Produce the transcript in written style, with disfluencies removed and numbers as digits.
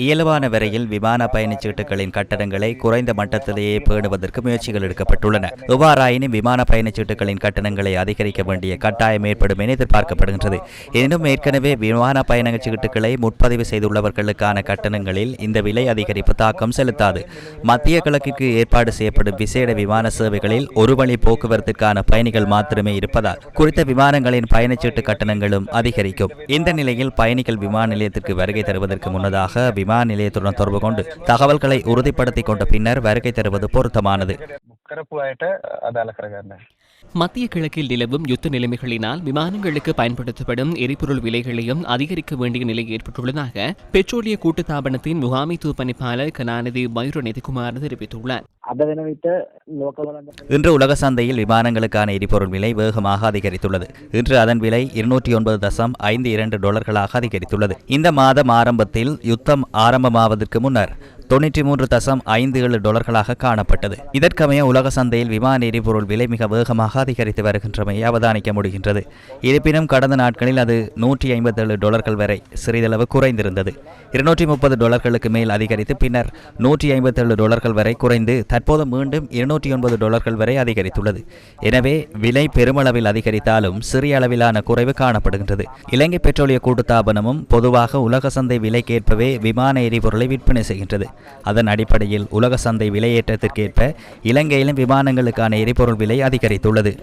இயல்பான வரையில் விமான பயணச்சீட்டுகளின் கட்டணங்களை குறைந்த மட்டத்திலேயே பேணுவதற்கு முயற்சிகள் எடுக்கப்பட்டுள்ளன. எவ்வாறாயினும் விமான பயணச்சீட்டுகளின் கட்டணங்களை அதிகரிக்க வேண்டிய கட்டாயம் ஏற்படும் என எதிர்பார்க்கப்படுகின்றது. எனினும் ஏற்கனவே விமான பயணச்சீட்டுகளை முன்பதிவு செய்துள்ளவர்களுக்கான கட்டணங்களில் இந்த விலை அதிகரிப்பு தாக்கம் செலுத்தாது. மத்திய கிழக்கிற்கு ஏற்பாடு செய்யப்படும் விசேட விமான சேவைகளில் ஒரு வழி போக்குவரத்திற்கான பயணிகள் மாத்திரமே இருப்பதால் குறித்த விமானங்களின் பயணச்சீட்டு கட்டணங்களும் அதிகரிக்கும். இந்த நிலையில் பயணிகள் விமான நிலையத்திற்கு வருகை தருவதற்கு முன்னதாக விமான நிலையத்துடன் தொடர்பு கொண்டு தகவல்களை உறுதிப்படுத்திக் கொண்ட பின்னர் வருகை தருவது பொருத்தமானது. மத்திய கிழக்கில் நிலவும் யுத்த நிலைமைகளினால் விமானங்களுக்கு பயன்படுத்தப்படும் எரிபொருள் விலைகளையும் அதிகரிக்க வேண்டிய நிலை ஏற்பட்டுள்ளதாக பெட்ரோலிய கூட்டுத்தாபனத்தின் முகாமைத்துவ பணிப்பாளர் கலாநிதி மயூரநிதிகுமார் தெரிவித்துள்ளார். இன்று உலக சந்தையில் விமானங்களுக்கான எரிபொருள் விலை வேகமாக அதிகரித்துள்ளது. இன்று அதன் விலை $209.52 அதிகரித்துள்ளது. இந்த மாதம் ஆரம்பத்தில் யுத்தம் ஆரம்பமாவதற்கு முன்னர் $93.57 காணப்பட்டது. இதற்கமைய உலக சந்தையில் விமான எரிபொருள் விலை மிக வேகமாக அதிகரித்து வருகின்றமையை அவதானிக்க முடிகின்றது. இருப்பினும் கடந்த நாட்களில் அது $157 வரை சிறிதளவு குறைந்திருந்தது. $230 மேல் அதிகரித்து பின்னர் $157 வரை குறைந்து தற்போது மீண்டும் $209 வரை அதிகரித்துள்ளது. எனவே விலை பெருமளவில் அதிகரித்தாலும் சிறிய அளவிலான குறைவு காணப்படுகின்றது. இலங்கை பெட்ரோலிய கூட்டுத்தாபனமும் பொதுவாக உலக சந்தை விலைக்கேற்பவே விமான எரிபொருளை விற்பனை செய்கின்றது. அதன் அடிப்படையில் உலக சந்தை விலையேற்றத்திற்கேற்ப இலங்கையிலும் விமானங்களுக்கான எரிபொருள் விலை அதிகரித்துள்ளது.